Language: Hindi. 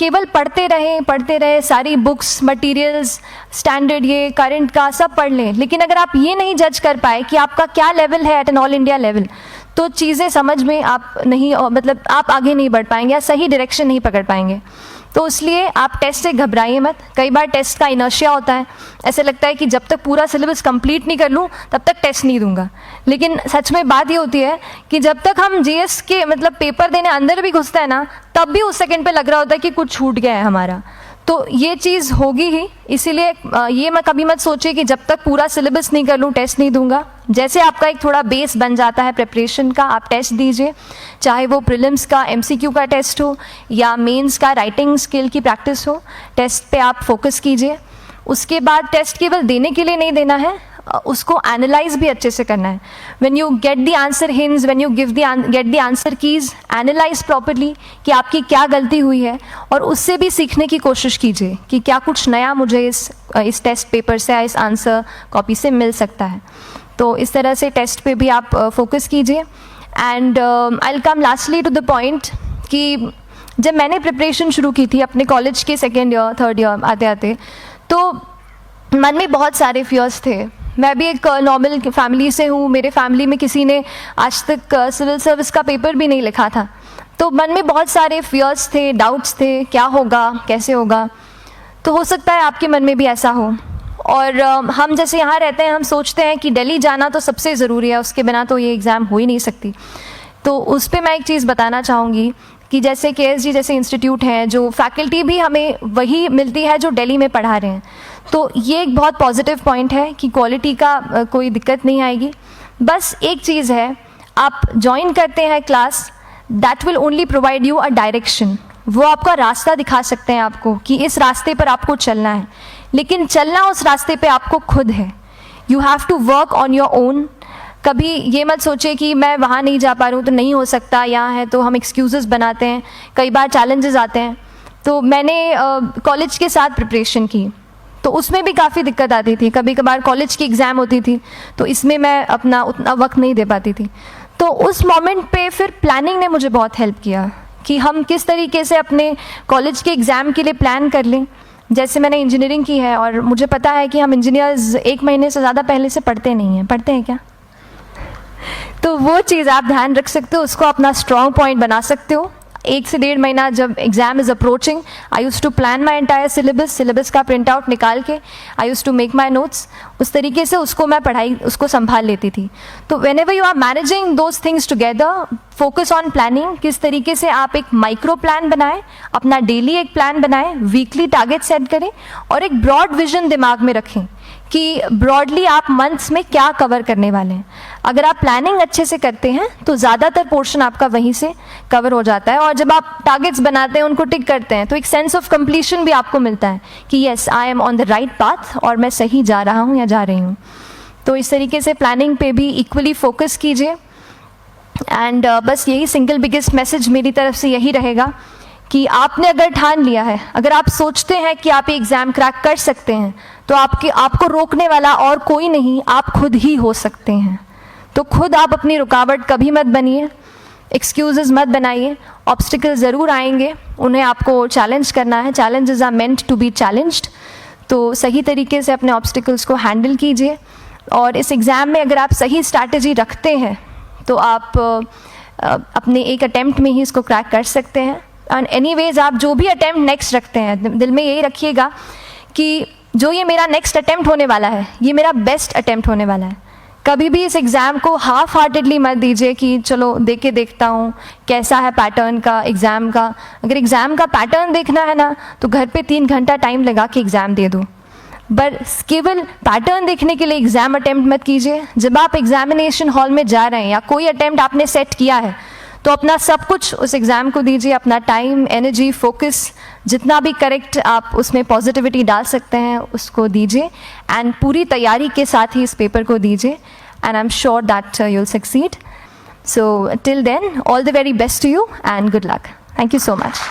केवल पढ़ते रहें सारी बुक्स, मटेरियल्स, स्टैंडर्ड, ये करंट का सब पढ़ लें, लेकिन अगर आप ये नहीं जज कर पाए कि आपका क्या लेवल है at an all India level, तो चीज़ें समझ में आप नहीं, मतलब आप आगे नहीं बढ़ पाएंगे या सही डायरेक्शन नहीं पकड़ पाएंगे। तो इसलिए आप टेस्ट से घबराइए मत। कई बार टेस्ट का इनर्शिया होता है, ऐसे लगता है कि जब तक पूरा सिलेबस कंप्लीट नहीं कर लूँ तब तक टेस्ट नहीं दूंगा, लेकिन सच में बात ये होती है कि जब तक हम जीएस के मतलब पेपर देने अंदर भी घुसते हैं ना, तब भी उस सेकंड पे लग रहा होता है कि कुछ छूट गया है हमारा। तो ये चीज़ होगी ही, इसीलिए ये मैं कभी मत सोचिए कि जब तक पूरा सिलेबस नहीं कर लूँ टेस्ट नहीं दूंगा। जैसे आपका एक थोड़ा बेस बन जाता है प्रिपरेशन का, आप टेस्ट दीजिए, चाहे वो प्रीलिम्स का एमसीक्यू का टेस्ट हो या मेंस का राइटिंग स्किल की प्रैक्टिस हो, टेस्ट पे आप फोकस कीजिए। उसके बाद टेस्ट केवल देने के लिए नहीं देना है, उसको एनालाइज भी अच्छे से करना है। When you get the answer hints, when you get the answer keys, analyse properly कि आपकी क्या गलती हुई है, और उससे भी सीखने की कोशिश कीजिए कि क्या कुछ नया मुझे इस टेस्ट पेपर से या इस आंसर कॉपी से मिल सकता है। तो इस तरह से टेस्ट पे भी आप फोकस कीजिए। And I will come lastly to the point कि जब मैंने प्रिपरेशन शुरू की थी अपने कॉलेज के सेकेंड ईयर थर्ड ईयर आते आते, तो मन में बहुत सारे फियर्स थे। मैं भी एक नॉर्मल फैमिली से हूँ, मेरे फैमिली में किसी ने आज तक सिविल सर्विस का पेपर भी नहीं लिखा था, तो मन में बहुत सारे फियर्स थे, डाउट्स थे, क्या होगा, कैसे होगा। तो हो सकता है आपके मन में भी ऐसा हो। और हम जैसे यहाँ रहते हैं, हम सोचते हैं कि दिल्ली जाना तो सबसे ज़रूरी है, उसके बिना तो ये एग्ज़ाम हो ही नहीं सकती। तो उस पर मैं एक चीज़ बताना चाहूँगी कि जैसे KSG जैसे इंस्टीट्यूट हैं, जो फैकल्टी भी हमें वही मिलती है जो दिल्ली में पढ़ा रहे हैं, तो ये एक बहुत पॉजिटिव पॉइंट है कि क्वालिटी का कोई दिक्कत नहीं आएगी। बस एक चीज़ है, आप ज्वाइन करते हैं class, that will only provide you a direction. वो आपका रास्ता दिखा सकते हैं आपको कि इस रास्ते पर आपको चलना है, लेकिन चलना उस रास्ते पे आपको खुद है। You have to work on your own. कभी ये मत सोचे कि मैं वहाँ नहीं जा पा रहा हूँ तो नहीं हो सकता, यहाँ है, तो हम एक्सक्यूज़ेस बनाते हैं। कई बार चैलेंजेस आते हैं। तो मैंने कॉलेज के साथ प्रिपरेशन की, तो उसमें भी काफ़ी दिक्कत आती थी। कभी कभार कॉलेज की एग्ज़ाम होती थी, तो इसमें मैं अपना उतना वक्त नहीं दे पाती थी। तो उस मोमेंट पे फिर प्लानिंग ने मुझे बहुत हेल्प किया कि हम किस तरीके से अपने कॉलेज के एग्ज़ाम के लिए प्लान कर लें। जैसे मैंने इंजीनियरिंग की है, और मुझे पता है कि हम इंजीनियर्स 1 महीने से ज़्यादा पहले से पढ़ते नहीं हैं। पढ़ते हैं क्या? तो वो चीज़ आप ध्यान रख सकते हो, उसको अपना स्ट्रॉन्ग पॉइंट बना सकते हो। 1 से 1.5 महीना जब exam is approaching, I used to plan my entire syllabus का प्रिंट आउट निकाल के I used to make my notes. उस तरीके से उसको मैं उसको संभाल लेती थी। तो whenever you are managing those things together, focus on planning. किस तरीके से आप एक माइक्रो प्लान बनाएं, अपना डेली एक प्लान बनाएं, वीकली टारगेट सेट करें, और एक ब्रॉड विजन दिमाग में रखें कि ब्रॉडली आप मंथ्स में क्या कवर करने वाले हैं। अगर आप प्लानिंग अच्छे से करते हैं तो ज़्यादातर पोर्शन आपका वहीं से कवर हो जाता है, और जब आप टारगेट्स बनाते हैं, उनको टिक करते हैं, तो एक सेंस ऑफ कंप्लीशन भी आपको मिलता है कि yes, I am on the right path, और मैं सही जा रहा हूँ या जा रही हूँ। तो इस तरीके से प्लानिंग पे भी इक्वली फोकस कीजिए। एंड बस यही सिंगल बिगेस्ट मैसेज मेरी तरफ से यही रहेगा कि आपने अगर ठान लिया है, अगर आप सोचते हैं कि आप ये एग्ज़ाम क्रैक कर सकते हैं, तो आपको रोकने वाला और कोई नहीं, आप खुद ही हो सकते हैं। तो खुद आप अपनी रुकावट कभी मत बनिए, एक्सक्यूजेस मत बनाइए। ऑब्स्टिकल ज़रूर आएंगे, उन्हें आपको चैलेंज करना है। Challenges are meant to be challenged. तो सही तरीके से अपने ऑब्स्टिकल्स को हैंडल कीजिए, और इस एग्ज़ाम में अगर आप सही स्ट्रैटेजी रखते हैं तो आप अपने एक अटैम्प्ट में ही इसको क्रैक कर सकते हैं। एंड एनीवेज, आप जो भी अटैम्प्ट नेक्स्ट रखते हैं, दिल में यही रखिएगा कि जो ये मेरा नेक्स्ट अटैम्प्ट होने वाला है, ये मेरा बेस्ट अटैम्प्ट होने वाला है। कभी भी इस एग्ज़ाम को हाफ हार्टेडली मत दीजिए कि चलो दे के देखता हूँ कैसा है पैटर्न का एग्ज़ाम का। अगर एग्ज़ाम का पैटर्न देखना है ना, तो घर पे 3 घंटा टाइम लगा के एग्ज़ाम दे दो। बस केवल पैटर्न देखने के लिए एग्ज़ाम अटैम्प्ट मत कीजिए। जब आप एग्जामिनेशन हॉल में जा रहे हैं या कोई अटैम्प्ट आपने सेट किया है, तो अपना सब कुछ उस एग्ज़ाम को दीजिए, अपना टाइम, एनर्जी, फोकस, जितना भी करेक्ट आप उसमें पॉजिटिविटी डाल सकते हैं उसको दीजिए, एंड पूरी तैयारी के साथ ही इस पेपर को दीजिए, and I am sure that you will succeed. So till then, all the very best to you and good luck. Thank you so much.